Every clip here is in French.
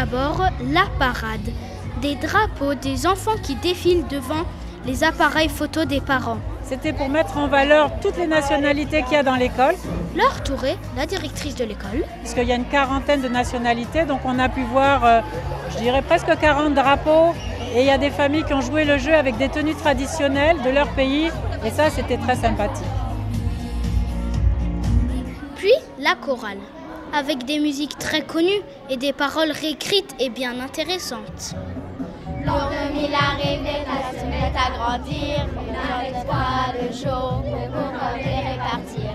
d'abord la parade, des drapeaux des enfants qui défilent devant les appareils photos des parents. C'était pour mettre en valeur toutes les nationalités qu'il y a dans l'école. Laure Touré, la directrice de l'école. Parce qu'il y a une quarantaine de nationalités, donc on a pu voir, je dirais presque 40 drapeaux. Et il y a des familles qui ont joué le jeu avec des tenues traditionnelles de leur pays. Et ça, c'était très sympathique. Puis la chorale, avec des musiques très connues et des paroles réécrites et bien intéressantes. L'an 2000 arrive, les classes se mettent à grandir. On l'espoir le jour pour les répartir.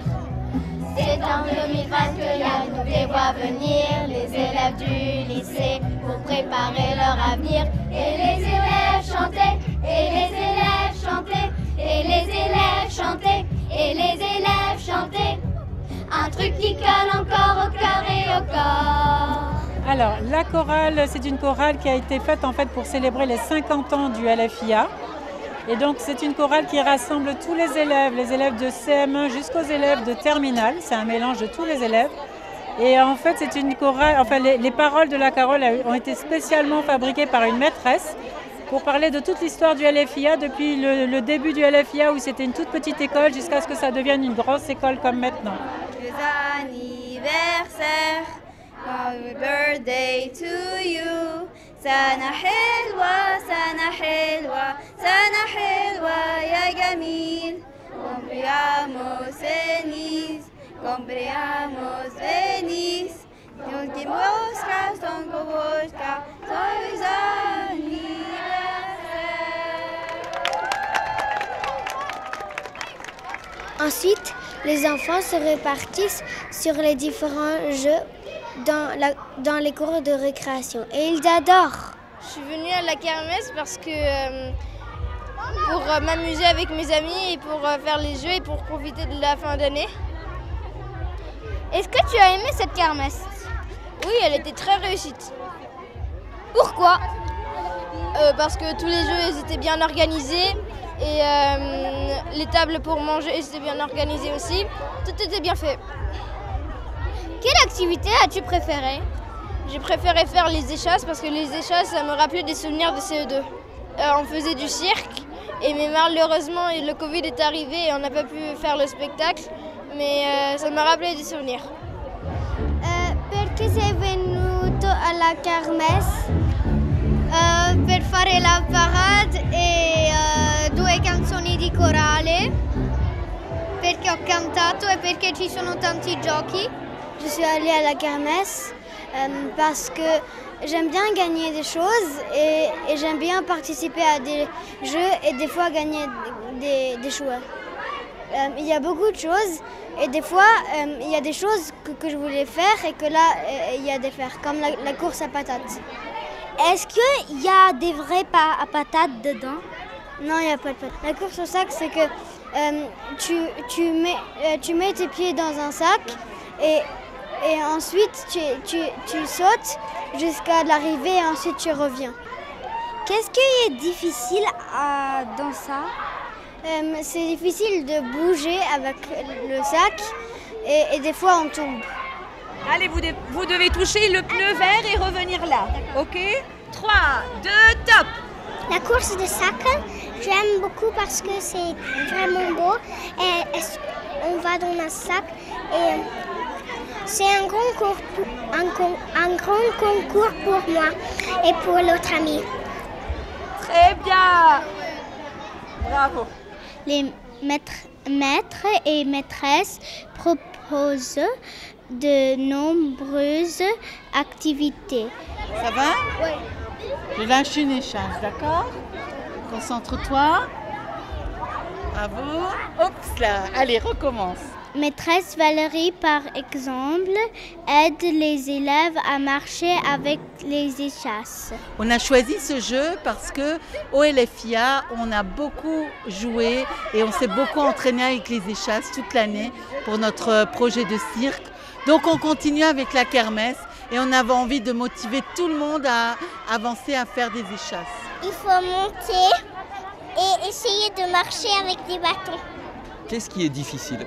C'est en 2020 qu'il y a nous les voix venir, les élèves du lycée pour préparer leur avenir. Et les élèves chantaient, et les élèves chantaient, et les élèves chantaient, et les élèves chantaient. Un truc qui colle encore au cœur et au corps. Alors, la chorale, c'est une chorale qui a été faite en fait pour célébrer les 50 ans du LFIA. Et donc, c'est une chorale qui rassemble tous les élèves de CM1 jusqu'aux élèves de terminale. C'est un mélange de tous les élèves. Et en fait, c'est une chorale. Enfin, les paroles de la chorale ont été spécialement fabriquées par une maîtresse pour parler de toute l'histoire du LFIA depuis le début du LFIA où c'était une toute petite école jusqu'à ce que ça devienne une grosse école comme maintenant. Les anniversaires, happy birthday to you. سنة حلوة سنة حلوة سنة حلوة يا جميل. Cumpliamos feliz, cumpliamos feliz. Donde moscas, donde moscas, sois anniversaire. Ensuite, les enfants se répartissent sur les différents jeux dans les cours de récréation et ils adorent. Je suis venue à la kermesse parce que pour m'amuser avec mes amis et pour faire les jeux et pour profiter de la fin d'année. Est-ce que tu as aimé cette kermesse? Oui, elle était très réussite. Pourquoi? Parce que tous les jeux ils étaient bien organisés et les tables pour manger étaient bien organisées aussi. Tout était bien fait. Quelle activité as-tu préférée? J'ai préféré faire les échasses parce que les échasses, ça me rappelait des souvenirs de CE2. On faisait du cirque, mais malheureusement, le Covid est arrivé et on n'a pas pu faire le spectacle. Mais ça m'a rappelé des souvenirs. Perché sei venuto alla kermesse? Per fare la parade e 2 canzoni di corale. Perché ho cantato e perché ci sono tanti giochi. Je suis allée à la kermesse parce que j'aime bien gagner des choses et j'aime bien participer à des jeux et des fois gagner des jouets. Il y a beaucoup de choses et des fois il y a des choses que je voulais faire et que là il y a des faire, comme la course à patates. Est-ce qu'il y a des vrais patates dedans? Non, il n'y a pas de patates. La course au sac, c'est que tu mets tes pieds dans un sac et ensuite tu sautes jusqu'à l'arrivée et ensuite tu reviens. Qu'est-ce qui est difficile dans ça? C'est difficile de bouger avec le sac et des fois on tombe. Allez, vous devez toucher le pneu vert et revenir là. Ok? 3, 2, top! La course de sac, j'aime beaucoup parce que c'est vraiment beau. Et on va dans un sac et c'est un grand concours pour moi et pour l'autre ami. Très bien! Bravo! Les maîtres et maîtresses proposent de nombreuses activités. Ça va? Oui. Je lâche une écharpe, d'accord? Concentre-toi. Bravo. Oups là. Allez, recommence. Maîtresse Valérie, par exemple, aide les élèves à marcher avec les échasses. On a choisi ce jeu parce que au LFIA, on a beaucoup joué et on s'est beaucoup entraîné avec les échasses toute l'année pour notre projet de cirque. Donc on continue avec la kermesse et on avait envie de motiver tout le monde à avancer à faire des échasses. Il faut monter et essayer de marcher avec des bâtons. Qu'est-ce qui est difficile?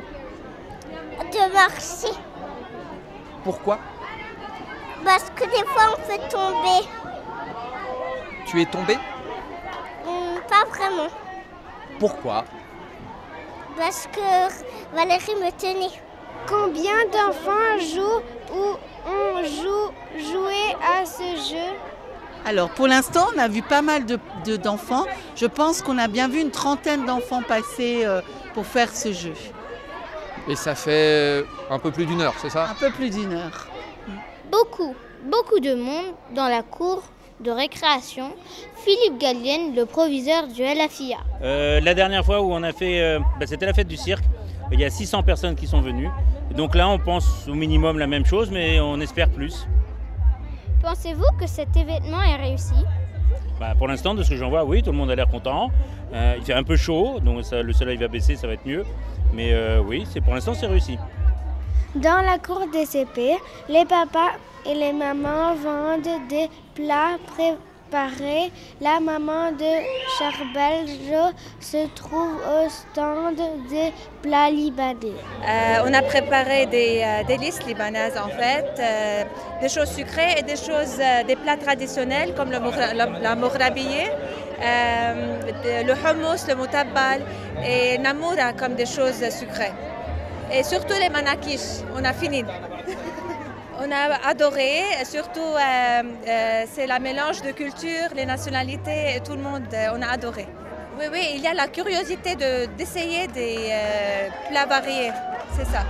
De marcher. Pourquoi? Parce que des fois on peut tomber. Tu es tombée? Pas vraiment. Pourquoi? Parce que Valérie me tenait. Combien d'enfants jouent ou ont joué à ce jeu? Alors pour l'instant, on a vu pas mal d'enfants. Je pense qu'on a bien vu une trentaine d'enfants passer pour faire ce jeu. Et ça fait un peu plus d'1 heure, c'est ça? Un peu plus d'1 heure. Beaucoup de monde dans la cour de récréation. Philippe Gallienne, le proviseur du LFIA. La dernière fois où on a fait, c'était la fête du cirque. Il y a 600 personnes qui sont venues. Donc là, on pense au minimum la même chose, mais on espère plus. Pensez-vous que cet événement est réussi? Pour l'instant, de ce que j'en vois, oui, tout le monde a l'air content. Il fait un peu chaud, donc le soleil va baisser, ça va être mieux. Mais oui, pour l'instant, c'est réussi. Dans la cour des CP, les papas et les mamans vendent des plats préparés. La maman de Charbeljo se trouve au stand des plats libanais. On a préparé des délices libanaises en fait, des choses sucrées et des plats traditionnels comme la mourabiyé, le hummus, le mutabbal et namoura comme des choses sucrées. Et surtout les manakish, on a fini. On a adoré, surtout c'est la mélange de cultures, les nationalités et tout le monde, on a adoré. Oui, il y a la curiosité d'essayer des plats variés, c'est ça.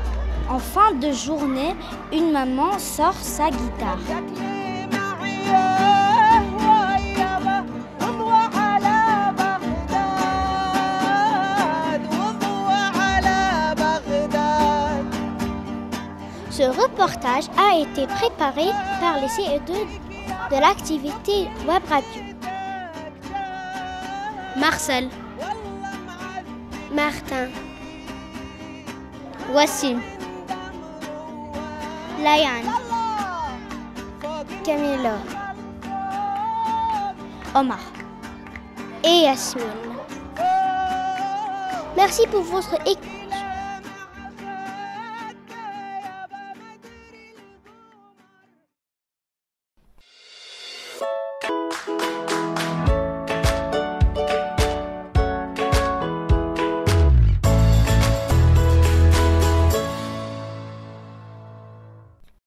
En fin de journée, une maman sort sa guitare. Ce reportage a été préparé par les CE2 de l'activité Web Radio. Marcel, Martin, Wassim, Layan, Camilla, Omar et Yasmine. Merci pour votre écoute.